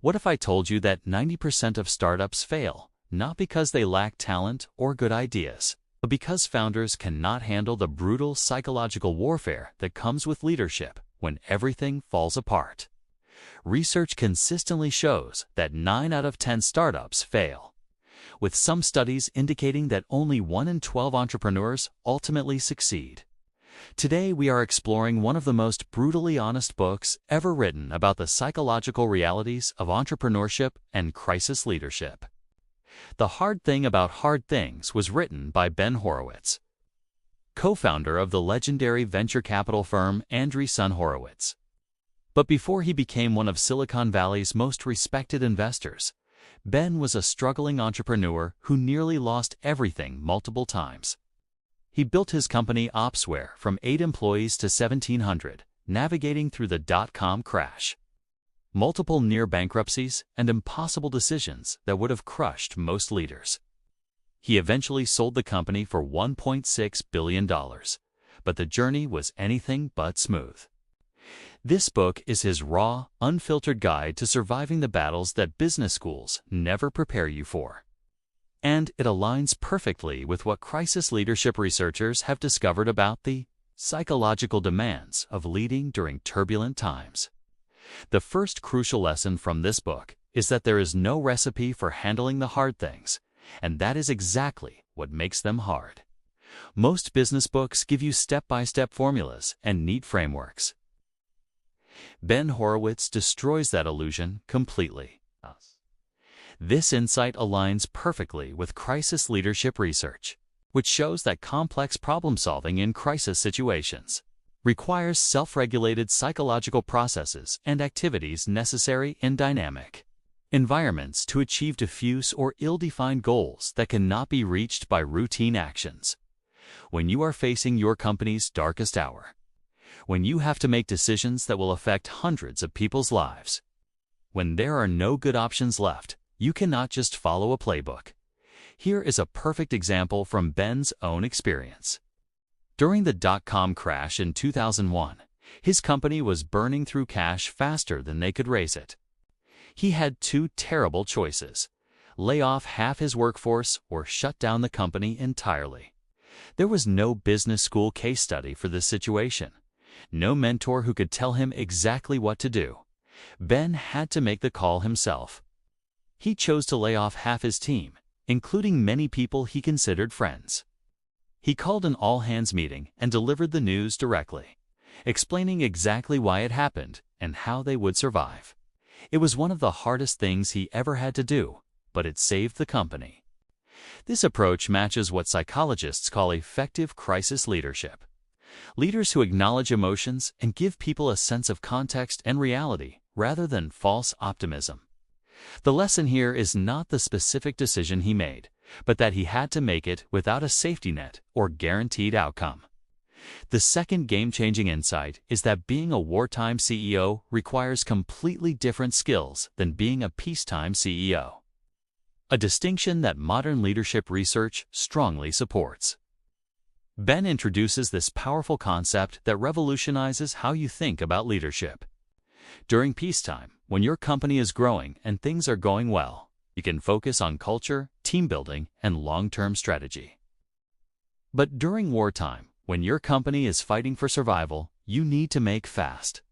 What if I told you that 90% of startups fail, not because they lack talent or good ideas, but because founders cannot handle the brutal psychological warfare that comes with leadership when everything falls apart? Research consistently shows that 9 out of 10 startups fail, with some studies indicating that only 1 in 12 entrepreneurs ultimately succeed. Today, we are exploring one of the most brutally honest books ever written about the psychological realities of entrepreneurship and crisis leadership. The Hard Thing About Hard Things was written by Ben Horowitz, co-founder of the legendary venture capital firm Andreessen Horowitz. But before he became one of Silicon Valley's most respected investors, Ben was a struggling entrepreneur who nearly lost everything multiple times. He built his company Opsware from 8 employees to 1,700, navigating through the dot-com crash, multiple near bankruptcies, and impossible decisions that would have crushed most leaders. He eventually sold the company for $1.6 billion, but the journey was anything but smooth. This book is his raw, unfiltered guide to surviving the battles that business schools never prepare you for. And it aligns perfectly with what crisis leadership researchers have discovered about the psychological demands of leading during turbulent times. The first crucial lesson from this book is that there is no recipe for handling the hard things, and that is exactly what makes them hard. Most business books give you step-by-step formulas and neat frameworks. Ben Horowitz destroys that illusion completely. This insight aligns perfectly with crisis leadership research, which shows that complex problem-solving in crisis situations requires self-regulated psychological processes and activities necessary in dynamic environments to achieve diffuse or ill-defined goals that cannot be reached by routine actions. When you are facing your company's darkest hour, when you have to make decisions that will affect hundreds of people's lives, when there are no good options left, you cannot just follow a playbook. Here is a perfect example from Ben's own experience. During the dot-com crash in 2001, his company was burning through cash faster than they could raise it. He had 2 terrible choices: lay off half his workforce or shut down the company entirely. There was no business school case study for this situation, no mentor who could tell him exactly what to do. Ben had to make the call himself. He chose to lay off half his team, including many people he considered friends. He called an all-hands meeting and delivered the news directly, explaining exactly why it happened and how they would survive. It was one of the hardest things he ever had to do, but it saved the company. This approach matches what psychologists call effective crisis leadership. Leaders who acknowledge emotions and give people a sense of context and reality rather than false optimism. The lesson here is not the specific decision he made, but that he had to make it without a safety net or guaranteed outcome. The second game-changing insight is that being a wartime CEO requires completely different skills than being a peacetime CEO, a distinction that modern leadership research strongly supports. Ben introduces this powerful concept that revolutionizes how you think about leadership. During peacetime, when your company is growing and things are going well, you can focus on culture, team building, and long-term strategy. But during wartime, when your company is fighting for survival, you need to make fast,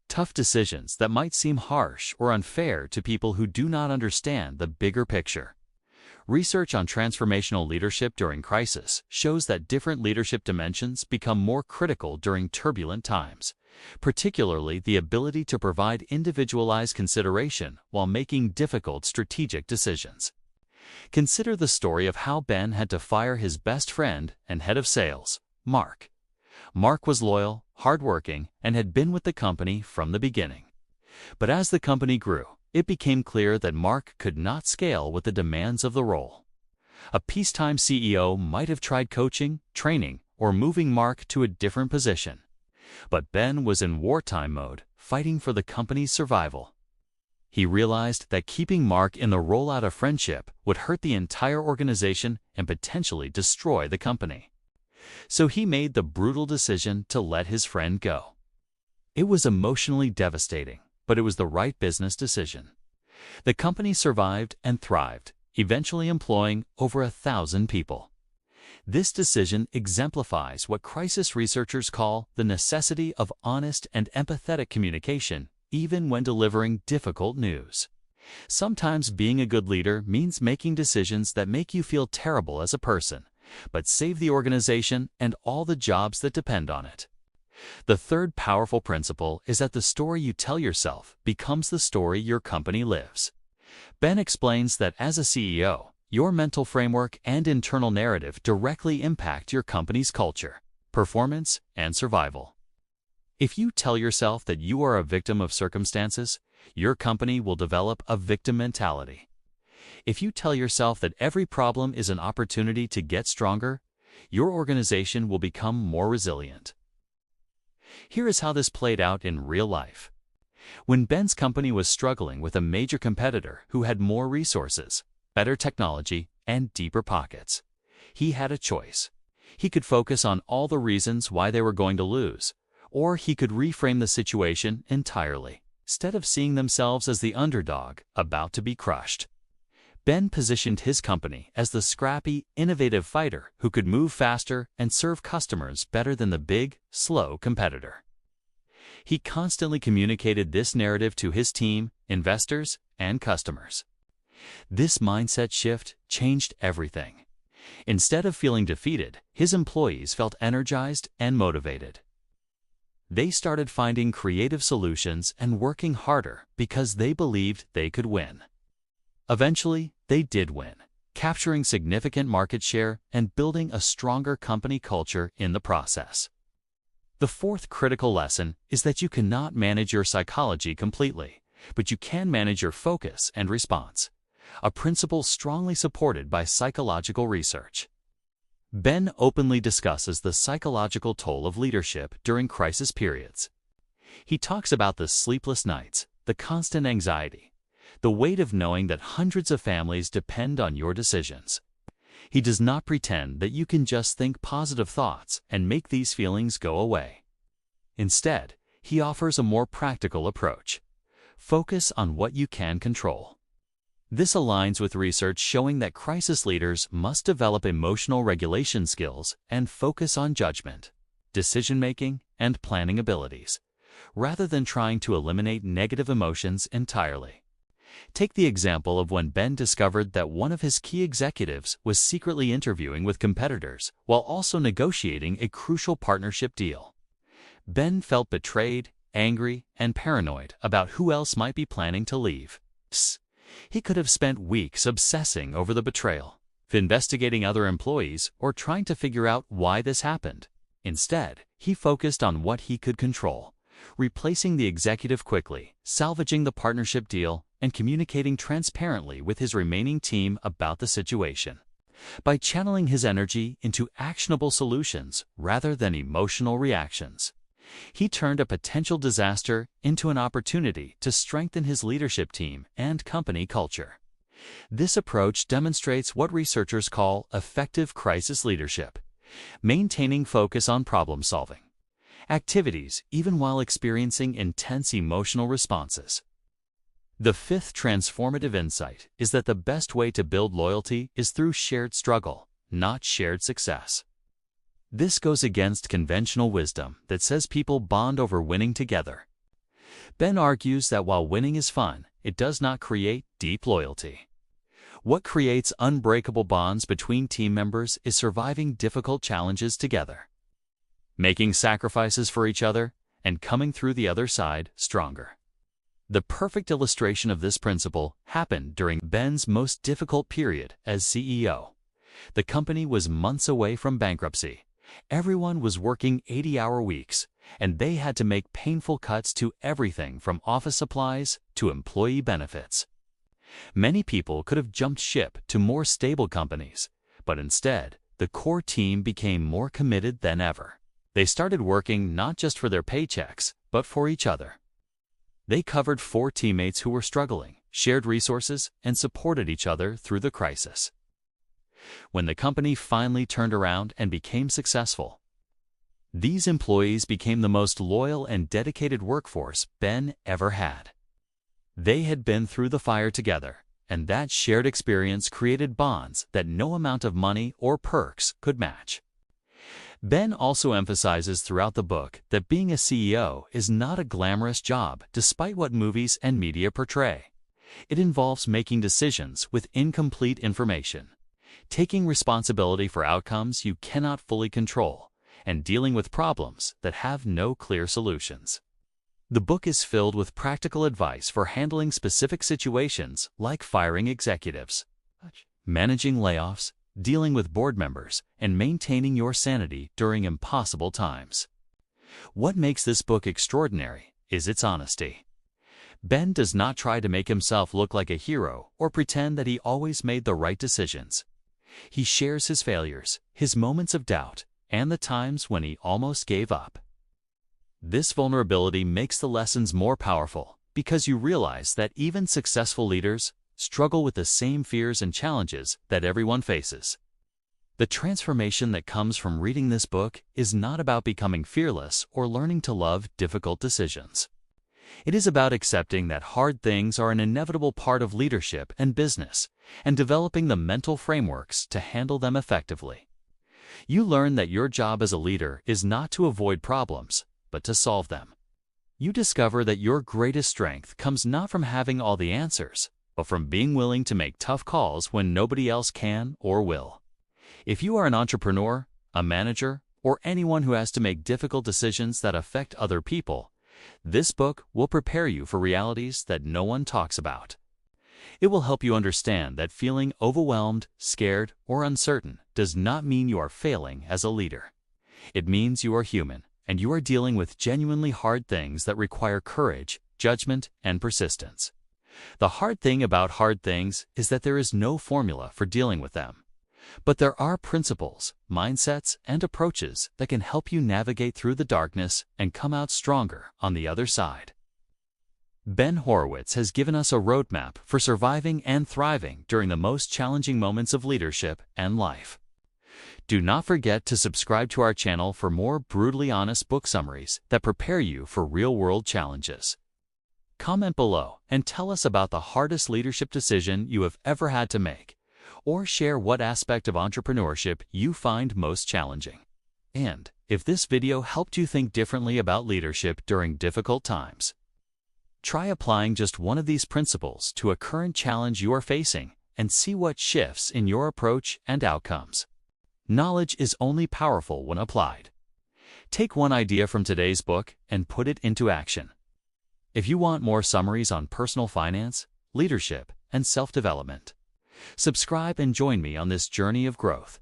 tough decisions that might seem harsh or unfair to people who do not understand the bigger picture. Research on transformational leadership during crisis shows that different leadership dimensions become more critical during turbulent times, particularly the ability to provide individualized consideration while making difficult strategic decisions. Consider the story of how Ben had to fire his best friend and head of sales, Mark. Mark was loyal, hardworking, and had been with the company from the beginning. But as the company grew, it became clear that Mark could not scale with the demands of the role. A peacetime CEO might have tried coaching, training, or moving Mark to a different position. But Ben was in wartime mode, fighting for the company's survival. He realized that keeping Mark in the role out of friendship would hurt the entire organization and potentially destroy the company. So he made the brutal decision to let his friend go. It was emotionally devastating, but it was the right business decision. The company survived and thrived, eventually employing over 1,000 people. This decision exemplifies what crisis researchers call the necessity of honest and empathetic communication, even when delivering difficult news. Sometimes being a good leader means making decisions that make you feel terrible as a person, but save the organization and all the jobs that depend on it. The third powerful principle is that the story you tell yourself becomes the story your company lives. Ben explains that as a CEO, your mental framework and internal narrative directly impact your company's culture, performance, and survival. If you tell yourself that you are a victim of circumstances, your company will develop a victim mentality. If you tell yourself that every problem is an opportunity to get stronger, your organization will become more resilient. Here is how this played out in real life. When Ben's company was struggling with a major competitor who had more resources, better technology, and deeper pockets, he had a choice. He could focus on all the reasons why they were going to lose, or he could reframe the situation entirely, instead of seeing themselves as the underdog about to be crushed. Ben positioned his company as the scrappy, innovative fighter who could move faster and serve customers better than the big, slow competitor. He constantly communicated this narrative to his team, investors, and customers. This mindset shift changed everything. Instead of feeling defeated, his employees felt energized and motivated. They started finding creative solutions and working harder because they believed they could win. Eventually, they did win, capturing significant market share and building a stronger company culture in the process. The fourth critical lesson is that you cannot manage your psychology completely, but you can manage your focus and response, a principle strongly supported by psychological research. Ben openly discusses the psychological toll of leadership during crisis periods. He talks about the sleepless nights, the constant anxiety, the weight of knowing that hundreds of families depend on your decisions. He does not pretend that you can just think positive thoughts and make these feelings go away. Instead, he offers a more practical approach. Focus on what you can control. This aligns with research showing that crisis leaders must develop emotional regulation skills and focus on judgment, decision-making, and planning abilities, rather than trying to eliminate negative emotions entirely. Take the example of when Ben discovered that one of his key executives was secretly interviewing with competitors while also negotiating a crucial partnership deal. Ben felt betrayed, angry, and paranoid about who else might be planning to leave. He could have spent weeks obsessing over the betrayal, investigating other employees, or trying to figure out why this happened. Instead, he focused on what he could control, replacing the executive quickly, salvaging the partnership deal, and communicating transparently with his remaining team about the situation. By channeling his energy into actionable solutions rather than emotional reactions, he turned a potential disaster into an opportunity to strengthen his leadership team and company culture. This approach demonstrates what researchers call effective crisis leadership, maintaining focus on problem-solving activities even while experiencing intense emotional responses. The fifth transformative insight is that the best way to build loyalty is through shared struggle, not shared success. This goes against conventional wisdom that says people bond over winning together. Ben argues that while winning is fun, it does not create deep loyalty. What creates unbreakable bonds between team members is surviving difficult challenges together, making sacrifices for each other, and coming through the other side stronger. The perfect illustration of this principle happened during Ben's most difficult period as CEO. The company was months away from bankruptcy. Everyone was working 80-hour weeks, and they had to make painful cuts to everything from office supplies to employee benefits. Many people could have jumped ship to more stable companies, but instead, the core team became more committed than ever. They started working not just for their paychecks, but for each other. They covered 4 teammates who were struggling, shared resources, and supported each other through the crisis. When the company finally turned around and became successful, these employees became the most loyal and dedicated workforce Ben ever had. They had been through the fire together, and that shared experience created bonds that no amount of money or perks could match. Ben also emphasizes throughout the book that being a CEO is not a glamorous job despite what movies and media portray. It involves making decisions with incomplete information, taking responsibility for outcomes you cannot fully control, and dealing with problems that have no clear solutions. The book is filled with practical advice for handling specific situations like firing executives, managing layoffs, dealing with board members, and maintaining your sanity during impossible times. What makes this book extraordinary is its honesty. Ben does not try to make himself look like a hero or pretend that he always made the right decisions. He shares his failures, his moments of doubt, and the times when he almost gave up. This vulnerability makes the lessons more powerful because you realize that even successful leaders struggle with the same fears and challenges that everyone faces. The transformation that comes from reading this book is not about becoming fearless or learning to love difficult decisions. It is about accepting that hard things are an inevitable part of leadership and business, and developing the mental frameworks to handle them effectively. You learn that your job as a leader is not to avoid problems, but to solve them. You discover that your greatest strength comes not from having all the answers, but from being willing to make tough calls when nobody else can or will. If you are an entrepreneur, a manager, or anyone who has to make difficult decisions that affect other people, this book will prepare you for realities that no one talks about. It will help you understand that feeling overwhelmed, scared, or uncertain does not mean you are failing as a leader. It means you are human, and you are dealing with genuinely hard things that require courage, judgment, and persistence. The hard thing about hard things is that there is no formula for dealing with them. But there are principles, mindsets, and approaches that can help you navigate through the darkness and come out stronger on the other side. Ben Horowitz has given us a roadmap for surviving and thriving during the most challenging moments of leadership and life. Do not forget to subscribe to our channel for more brutally honest book summaries that prepare you for real-world challenges. Comment below and tell us about the hardest leadership decision you have ever had to make, or share what aspect of entrepreneurship you find most challenging. And if this video helped you think differently about leadership during difficult times, try applying just one of these principles to a current challenge you are facing and see what shifts in your approach and outcomes. Knowledge is only powerful when applied. Take one idea from today's book and put it into action. If you want more summaries on personal finance, leadership, and self-development, subscribe and join me on this journey of growth.